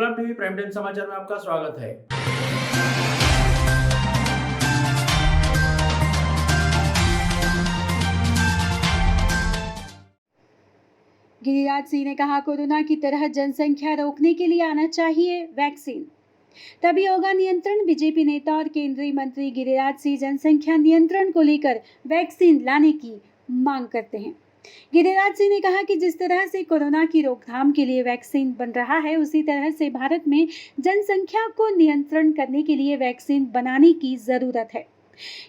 संग्राम TV prime time समाचार में आपका स्वागत है। गिरिराज सिंह ने कहा, कोरोना की तरह जनसंख्या रोकने के लिए आना चाहिए वैक्सीन, तभी होगा नियंत्रण। बीजेपी नेता और केंद्रीय मंत्री गिरिराज सिंह जनसंख्या नियंत्रण को लेकर वैक्सीन लाने की मांग करते हैं। गिरिराज सिंह ने कहा कि जिस तरह से कोरोना की रोकथाम के लिए वैक्सीन बन रहा है, उसी तरह से भारत में जनसंख्या को नियंत्रण करने के लिए वैक्सीन बनाने की जरूरत है।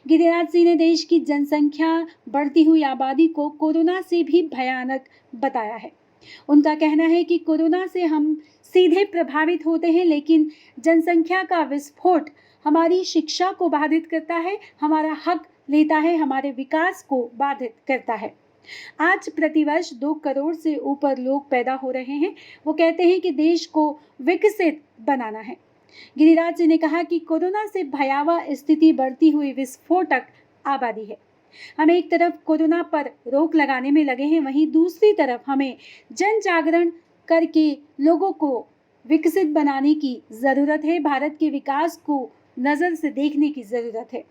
गिरिराज सिंह ने देश की जनसंख्या बढ़ती हुई आबादी को कोरोना से भी भयानक बताया है। उनका कहना है कि कोरोना से हम सीधे प्रभावित होते हैं, लेकिन जनसंख्या का विस्फोट हमारी शिक्षा को बाधित करता है, हमारा हक लेता है, हमारे विकास को बाधित करता है। आज प्रतिवर्ष 2 करोड़ से ऊपर लोग पैदा हो रहे हैं। वो कहते हैं कि देश को विकसित बनाना है। गिरिराज जी ने कहा कि कोरोना से भयावह स्थिति बढ़ती हुई विस्फोटक आबादी है। हम एक तरफ कोरोना पर रोक लगाने में लगे हैं, वहीं दूसरी तरफ हमें जन जागरण करके लोगों को विकसित बनाने की ज़रूरत है। भारत के विकास को नज़र से देखने की ज़रूरत है।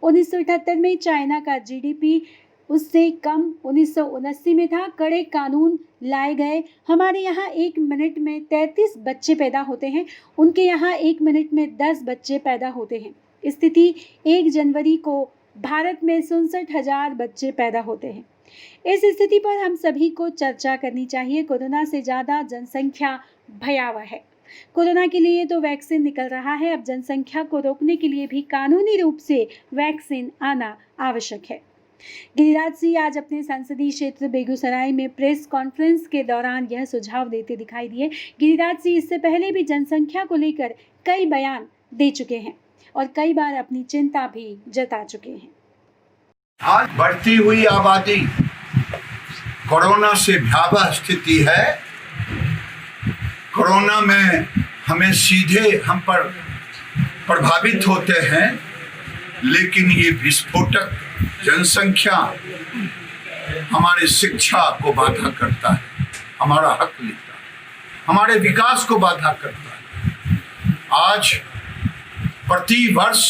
1978 में चाइना का जीडीपी उससे कम 1979 में था। कड़े कानून लाए गए। हमारे यहाँ 1 मिनट में 33 बच्चे पैदा होते हैं, उनके यहाँ 1 मिनट में 10 बच्चे पैदा होते हैं। स्थिति 1 जनवरी को भारत में 67,000 बच्चे पैदा होते हैं। इस स्थिति पर हम सभी को चर्चा करनी चाहिए। कोरोना से ज़्यादा जनसंख्या भयावह है। कोरोना के लिए तो वैक्सीन निकल रहा है, अब जनसंख्या को रोकने के लिए भी कानूनी रूप से वैक्सीन आना आवश्यक है। गिरिराज सिंह आज अपने संसदीय क्षेत्र बेगूसराय में प्रेस कॉन्फ्रेंस के दौरान यह सुझाव देते दिखाई दिए। गिरिराज सिंह इससे पहले भी जनसंख्या को लेकर कई बयान दे चुके हैं और कई बार अपनी चिंता भी जता चुके हैं। आज बढ़ती हुई आबादी, कोरोना से भयावह स्थिति है। कोरोना में हमें सीधे हम पर प्रभावित होते हैं, लेकिन ये विस्फोटक जनसंख्या हमारे शिक्षा को बाधा करता है, हमारा हक लेता है, हमारे विकास को बाधा करता है। आज प्रति वर्ष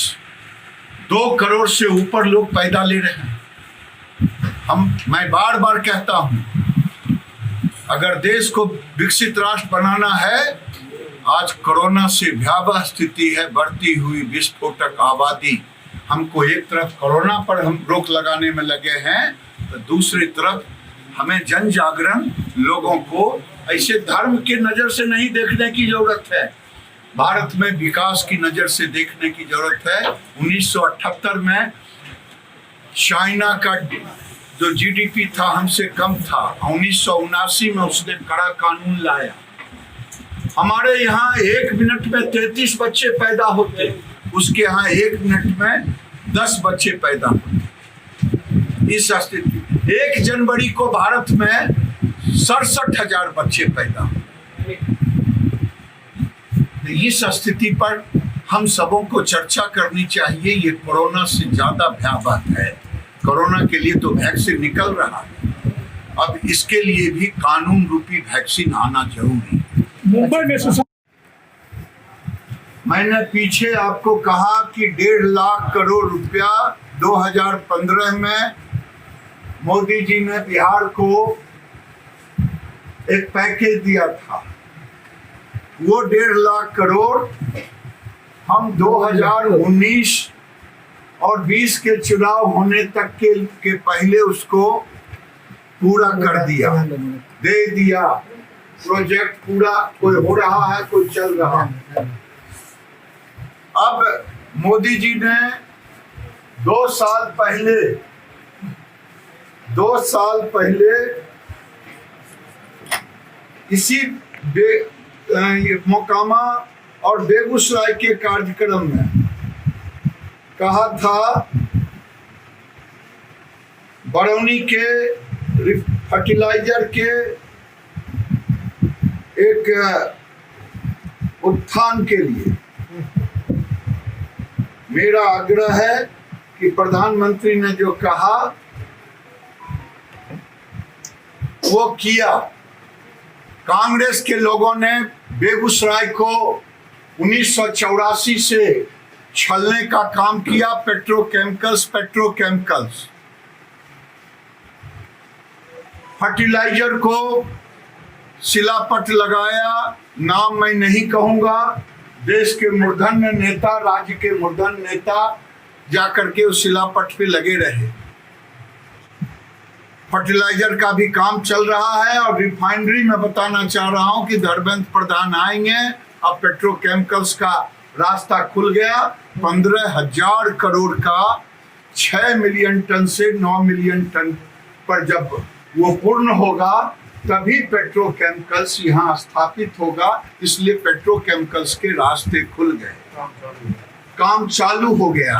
2 करोड़ से ऊपर लोग पैदा ले रहे हैं। मैं बार बार कहता हूं, अगर देश को विकसित राष्ट्र बनाना है, आज कोरोना से भयावह स्थिति है, बढ़ती हुई विस्फोटक आबादी। हमको एक तरफ कोरोना पर हम रोक लगाने में लगे हैं, तो दूसरी तरफ हमें जन जागरण, लोगों को ऐसे धर्म की नज़र से नहीं देखने की जरूरत है, भारत में विकास की नज़र से देखने की जरूरत है। 1978 में चाइना का जो जीडीपी था हमसे कम था। 1979 में उसने कड़ा कानून लाया। हमारे यहाँ 1 मिनट में 33 बच्चे पैदा होते, उसके यहाँ 1 मिनट में 10 बच्चे पैदा होते। इस स्थिति 1 जनवरी को भारत में 67,000 बच्चे पैदा होते। इस स्थिति पर हम सबों को चर्चा करनी चाहिए। ये कोरोना से ज्यादा भयावह है। कोरोना के लिए तो वैक्सीन निकल रहा है, अब इसके लिए भी कानून रूपी वैक्सीन आना जरूरी है। मुंबई में मैंने पीछे आपको कहा कि 1.5 लाख करोड़ रुपया 2015 में मोदी जी ने बिहार को एक पैकेज दिया था। वो 1.5 लाख करोड़ हम 2019 और 20 के चुनाव होने तक के पहले उसको पूरा कर दिया, दे दिया। प्रोजेक्ट पूरा कोई हो रहा है, कोई चल रहा है। अब मोदी जी ने 2 साल पहले इसी मोकामा और बेगूसराय के कार्यक्रम में कहा था, बरौनी के फर्टिलाइजर के एक उत्थान के लिए मेरा आग्रह है कि प्रधानमंत्री ने जो कहा वो किया। कांग्रेस के लोगों ने बेगूसराय को 1984 से छलने का काम किया। पेट्रोकेमिकल्स फर्टिलाइजर को सिलापट लगाया। नाम मैं नहीं कहूंगा। देश के मूर्धन्य नेता, राज्य के मूर्धन्य नेता जाकर के उस सिलापट पे लगे रहे। फर्टिलाइजर का भी काम चल रहा है और रिफाइनरी में बताना चाह रहा हूं कि धर्मेंद्र प्रधान आएंगे। अब पेट्रोकेमिकल्स का रास्ता खुल गया। 15,000 करोड़ का 6 मिलियन टन से 9 मिलियन टन पर जब वो पूर्ण होगा तभी पेट्रोकेमिकल्स यहाँ स्थापित होगा। इसलिए पेट्रोकेमिकल्स के रास्ते खुल गए, काम चालू हो गया।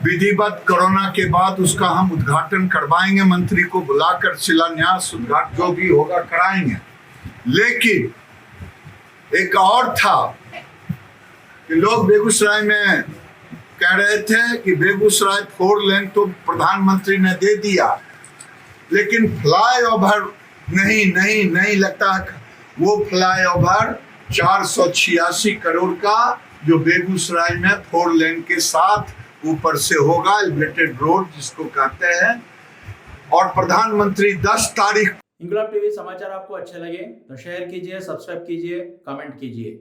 विधिवत कोरोना के बाद उसका हम उद्घाटन करवाएंगे, मंत्री को बुलाकर शिलान्यास उद्घाटन जो भी होगा कराएंगे। लेकिन एक और था कि लोग बेगूसराय में कह रहे थे कि बेगूसराय 4 लेन तो प्रधानमंत्री ने दे दिया, लेकिन फ्लाईओवर नहीं लगता। वो फ्लाईओवर 486 करोड़ का जो बेगूसराय में 4 लेन के साथ ऊपर से होगा, एलिवेटेड रोड जिसको कहते हैं। और प्रधानमंत्री 10 तारीख। इंकलाब टीवी समाचार आपको अच्छे लगे तो शेयर कीजिए, सब्सक्राइब कीजिए, कमेंट कीजिए।